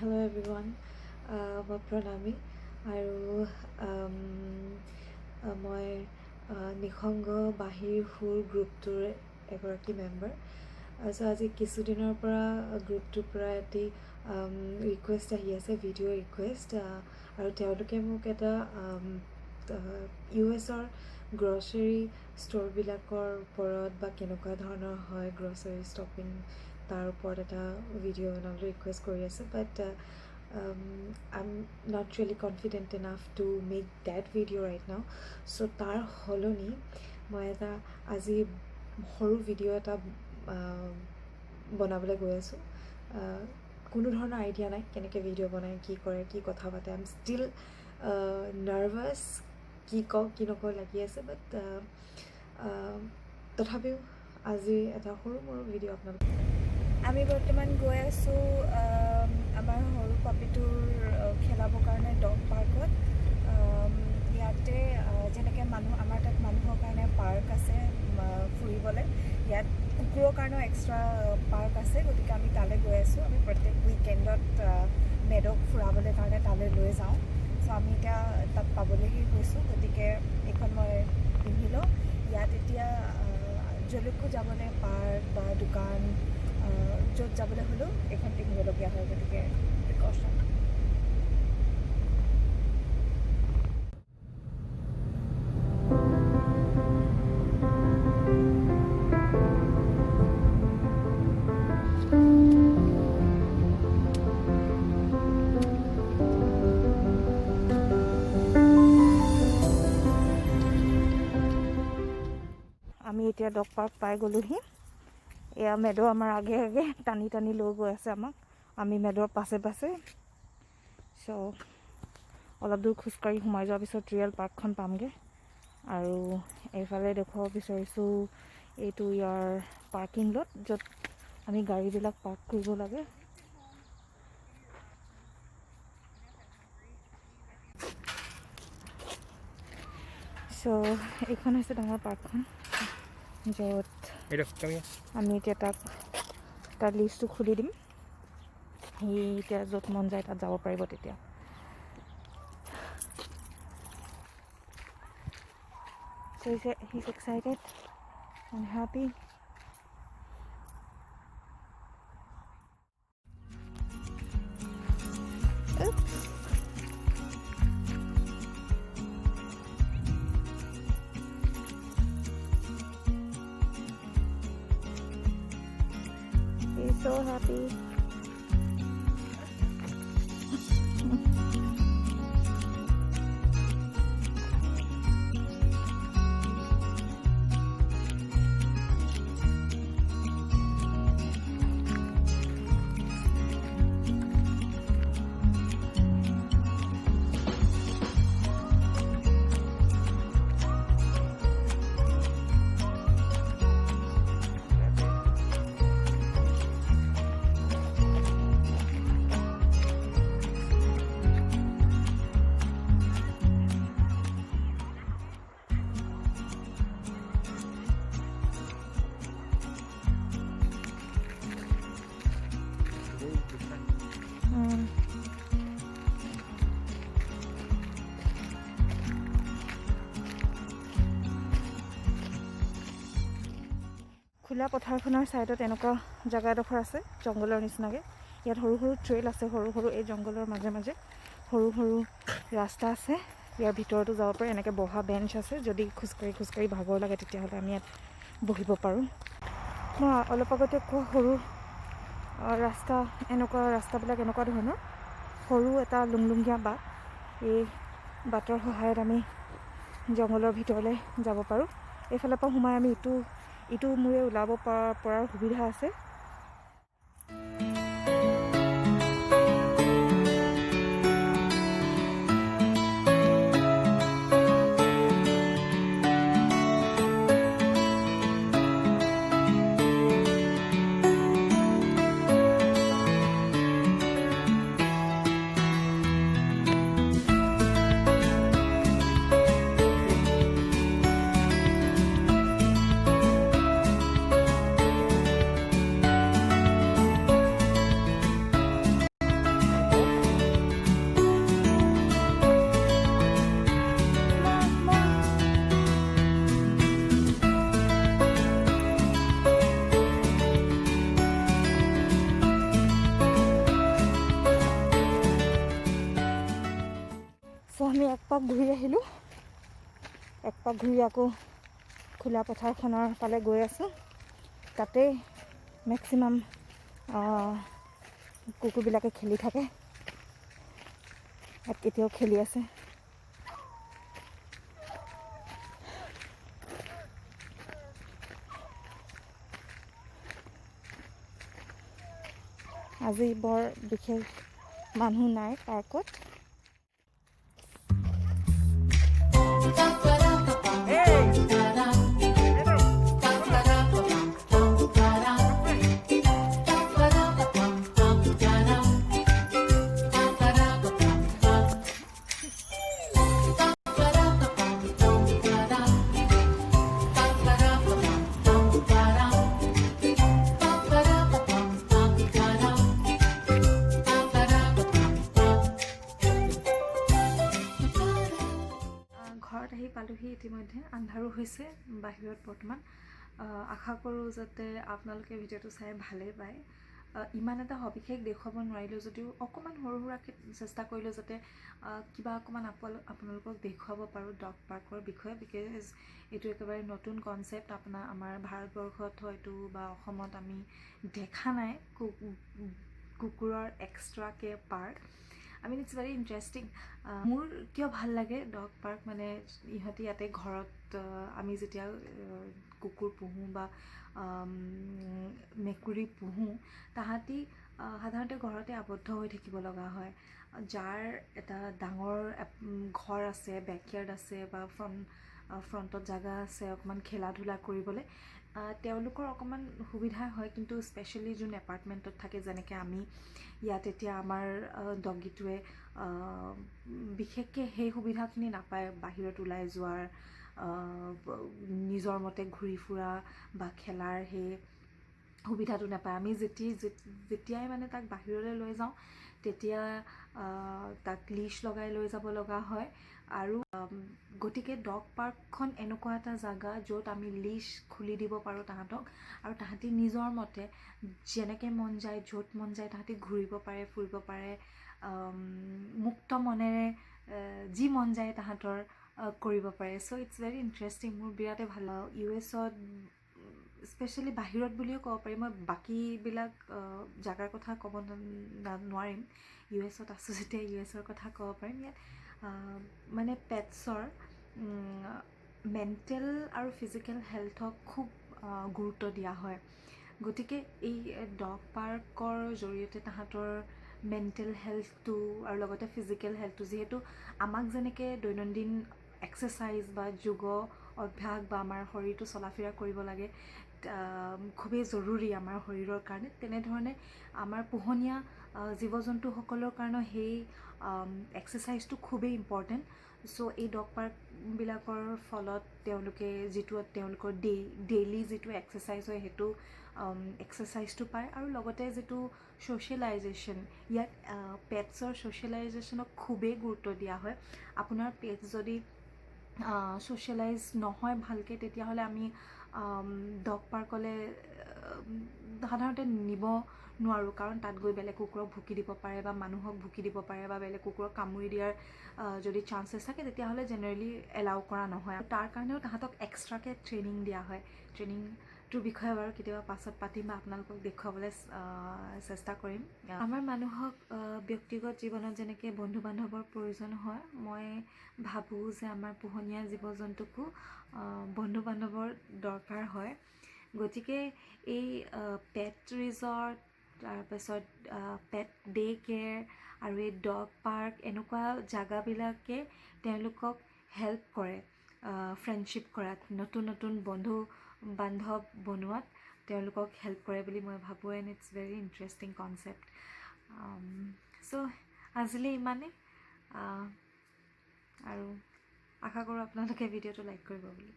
Hello everyone, মই প্ৰণামী আৰু মই নিসংগ বাঁহীৰ সুৰ গ্ৰুপটোৰ এগৰাকী মেম্বাৰ। চ' আজি কিছুদিনৰ পৰা গ্ৰুপটোৰ পৰা এটি ৰিকুৱেষ্ট আহি আছে, ভিডিঅ' ৰিকুৱেষ্ট, আৰু তেওঁলোকে মোক এটা US-ৰ গ্ৰচাৰী ষ্ট'ৰবিলাকৰ ওপৰত বা কেনেকুৱা ধৰণৰ হয় গ্ৰচাৰী ষ্টপিং তাৰ ওপৰত এটা ভিডিঅ' বনাবলৈ ৰিকুৱেষ্ট কৰি আছে, বাট I'm not really confident enough to make that video right now. So তাৰ সলনি মই এটা আজি সৰু ভিডিঅ' এটা বনাবলৈ গৈ আছোঁ। কোনো ধৰণৰ আইডিয়া নাই কেনেকৈ ভিডিঅ' বনায়, কি কৰে, কি কথা পাতে। আই এম ষ্টিল নাৰ্ভাছ, কি কওঁ কি নকওঁ লাগি আছে, বাট তথাপিও আজি এটা সৰু মৰু ভিডিঅ' আপোনালোক। আমি বৰ্তমান গৈ আছোঁ আমাৰ সৰু পাপিটোৰ খেলাবৰ কাৰণে ডগ পাৰ্কত। ইয়াতে যেনেকৈ আমাৰ তাত মানুহৰ কাৰণে পাৰ্ক আছে ফুৰিবলৈ, ইয়াত কুকুৰৰ কাৰণেও এক্সট্ৰা পাৰ্ক আছে, গতিকে আমি তালৈ গৈ আছোঁ। আমি প্ৰত্যেক উইকেণ্ডত মেডক ফুৰাবলৈ কাৰণে তালৈ লৈ যাওঁ। চ' আমি এতিয়া তাত পাবলৈহে গৈছোঁ, গতিকে এইখন মই পিন্ধি লওঁ। ইয়াত এতিয়া য'লৈকো যাবলৈ পাৰ্ক বা দোকান য'ত যাবলৈ হ'লেও এইখন পিন্ধিবলগীয়া হয়, গতিকে প্ৰিকশ্যন। আমি এতিয়া ডগ পাৰ্ক পাই গ'লোহি। এয়া মেড আমাৰ আগে আগে টানি টানি লৈ গৈ আছে আমাক, আমি মেডৰ পাছে পাছে। চ' অলপ দূৰ খোজকাঢ়ি সোমাই যোৱাৰ পিছত ৰিয়েল পাৰ্কখন পামগৈ। আৰু এইফালে দেখুৱাব বিচাৰিছোঁ এইটো ইয়াৰ পাৰ্কিং লট, য'ত আমি গাড়ীবিলাক পাৰ্ক কৰিব লাগে। চ' এইখন হৈছে ডাঙৰ পাৰ্কখন, য'ত আমি এতিয়া তাক তাৰ লিষ্টটো খুলি দিম। সি এতিয়া য'ত মন যায় তাত যাব পাৰিব তেতিয়া। So he's excited and happy. Oops. He's so happy. খোলা পথাৰখনৰ ছাইডত এনেকুৱা জেগা এডোখৰ আছে, জংঘলৰ নিচিনাকৈ। ইয়াত সৰু সৰু ট্ৰেইল আছে, সৰু সৰু এই জংঘলৰ মাজে মাজে সৰু সৰু ৰাস্তা আছে। ইয়াৰ ভিতৰতো যাব পাৰে। এনেকৈ বহা বেঞ্চ আছে, যদি খোজকাঢ়ি খোজকাঢ়ি ভাগৰ লাগে তেতিয়াহ'লে আমি ইয়াত বহিব পাৰোঁ। মই অলপ আগতে কোৱা সৰু ৰাস্তাবিলাক এনেকুৱা ধৰণৰ সৰু এটা লুংলুঙীয়া বাট। এই বাটৰ সহায়ত আমি জংঘলৰ ভিতৰলৈ যাব পাৰোঁ। এইফালৰ পৰা সোমাই আমি ইটো মূৰে ওলাব পৰাৰ সুবিধা আছে। আমি এক পাক ঘূৰি আহিলোঁ, এক পাক ঘূৰি আকৌ খোলা পথাৰখনৰ ফালে গৈ আছোঁ। তাতেই মেক্সিমাম কুকুৰবিলাকে খেলি থাকে, ইয়াত এতিয়াও খেলি আছে। আজি বৰ বিশেষ মানুহ নাই পাৰ্কত। ঘৰত আহি পালোহি ইতিমধ্যে, আন্ধাৰো হৈছে বাহিৰত বৰ্তমান। আশা কৰোঁ যাতে আপোনালোকে ভিডিঅ'টো চাই ভালেই পায়। ইমান এটা সবিশেষ দেখুৱাব নোৱাৰিলোঁ যদিও অকণমান সৰু সুৰাকৈ চেষ্টা কৰিলোঁ যাতে কিবা অকণমান আপোনালোকক দেখুৱাব পাৰোঁ ডগ পাৰ্কৰ বিষয়ে, বিকজ এইটো একেবাৰে নতুন কনচেপ্ট। আমাৰ ভাৰতবৰ্ষত হয়তো বা অসমত আমি দেখা নাই কুকুৰৰ এক্সট্ৰাকৈ পাৰ্ক। It's very interesting. মোৰ কিয় ভাল লাগে ডগ পাৰ্ক, মানে ইহঁতি ইয়াতে ঘৰত আমি যেতিয়া কুকুৰ পুহোঁ বা মেকুৰী পুহোঁ, তাহাঁতি সাধাৰণতে ঘৰতে আবদ্ধ হৈ থাকিব লগা হয়। যাৰ এটা ডাঙৰ ঘৰ আছে, বেকয়াৰ্ড আছে বা ফ্ৰণ্টত জেগা আছে অকণমান খেলা ধূলা কৰিবলৈ, তেওঁলোকৰ অকণমান সুবিধা হয়। কিন্তু স্পেচিয়েলি যোন এপাৰ্টমেণ্টত থাকে, যেনেকৈ আমি ইয়াত এতিয়া আমাৰ ডগীটোৱে বিশেষকৈ সেই সুবিধাখিনি নাপায়, বাহিৰত ওলাই যোৱাৰ, নিজৰ মতে ঘূৰি ফুৰা বা খেলাৰ সেই সুবিধাটো নাপায়। আমি যেতিয়াই মানে তাক বাহিৰলৈ লৈ যাওঁ তেতিয়া তাক লিচ লগাই লৈ যাব লগা হয়। আৰু গতিকে ডগ পাৰ্কখন এনেকুৱা এটা জেগা য'ত আমি লিচ খুলি দিব পাৰোঁ তাহাঁতক, আৰু তাহাঁতি নিজৰ মতে যেনেকৈ মন যায়, য'ত মন যায় তাহাঁতি ঘূৰিব পাৰে, ফুৰিব পাৰে, মুক্ত মনেৰে যি মন যায় তাহাঁতৰ কৰিব পাৰে। চ' ইটছ ভেৰি ইণ্টাৰেষ্টিং। মোৰ বিৰাটেই ভাল লাগে। US-ত স্পেচিয়েলি বাহিৰত বুলিও ক'ব পাৰি, মই বাকীবিলাক জেগাৰ কথা ক'ব নোৱাৰিম। US-ত আছোঁ যেতিয়া US-ৰ কথা ক'ব পাৰিম। ইয়াত মানে পেটছৰ মেণ্টেল আৰু ফিজিকেল হেল্থক খুব গুৰুত্ব দিয়া হয়। গতিকে এই ডগ পাৰ্কৰ জৰিয়তে তাহাঁতৰ মেণ্টেল হেল্থটো আৰু লগতে ফিজিকেল হেল্থটো, যিহেতু আমাক যেনেকৈ দৈনন্দিন এক্সাৰচাইজ বা যোগ অভ্যাস বা আমাৰ শৰীৰটো চলাফিৰা কৰিব লাগে, খুবেই জৰুৰী আমাৰ শৰীৰৰ কাৰণে, তেনেধৰণে আমাৰ পোহনীয়া জীৱ জন্তুসকলৰ কাৰণেও সেই এক্সাৰচাইজটো খুবেই ইম্পৰ্টেণ্ট। চ' এই ডগ পাৰ্কবিলাকৰ ফলত তেওঁলোকৰ ডেইলি যিটো এক্সাৰচাইজ হয় সেইটো এক্সাৰচাইজটো পায়, আৰু লগতে যিটো ছ'চিয়েলাইজেশ্যন, ইয়াত পেটছৰ ছ'চিয়েলাইজেশ্যনক খুবেই গুৰুত্ব দিয়া হয়। আপোনাৰ পেটছ যদি ছ'চিয়েলাইজ নহয় ভালকৈ, তেতিয়াহ'লে আমি ডগ পাৰ্কলৈ সাধাৰণতে নিব নোৱাৰোঁ, কাৰণ তাত গৈ বেলেগ কুকুৰক ভুকি দিব পাৰে বা মানুহক ভুকি দিব পাৰে বা বেলেগ কুকুৰক কামুৰি দিয়াৰ যদি চান্সেছ থাকে, তেতিয়াহ'লে জেনেৰেলি এলাউ কৰা নহয়। তাৰ কাৰণেও তাহাঁতক এক্সট্ৰাকৈ ট্ৰেইনিং দিয়া হয়। ট্ৰেইনিংটোৰ বিষয়ে বাৰু কেতিয়াবা পাছত পাতিম বা আপোনালোকক দেখুৱাবলৈ চেষ্টা কৰিম। আমাৰ মানুহক ব্যক্তিগত জীৱনত যেনেকৈ বন্ধু বান্ধৱৰ প্ৰয়োজন হয়, মই ভাবোঁ যে আমাৰ পোহনীয়া জীৱ জন্তুকো বন্ধু বান্ধৱৰ দৰকাৰ হয়। গতিকে এই পেট ৰিজৰ্ট, তাৰপাছত পেট ডে কেয়াৰ আৰু এই ডগ পাৰ্ক, এনেকুৱা জেগাবিলাকে তেওঁলোকক হেল্প কৰে ফ্ৰেণ্ডশ্বিপ কৰাত, নতুন নতুন বন্ধু বান্ধৱ বনোৱাত তেওঁলোকক হেল্প কৰে বুলি মই ভাবোঁ। And it's very interesting concept. So' আজিলৈ ইমানেই, আৰু আশা কৰোঁ আপোনালোকে ভিডিঅ'টো লাইক কৰিব বুলি।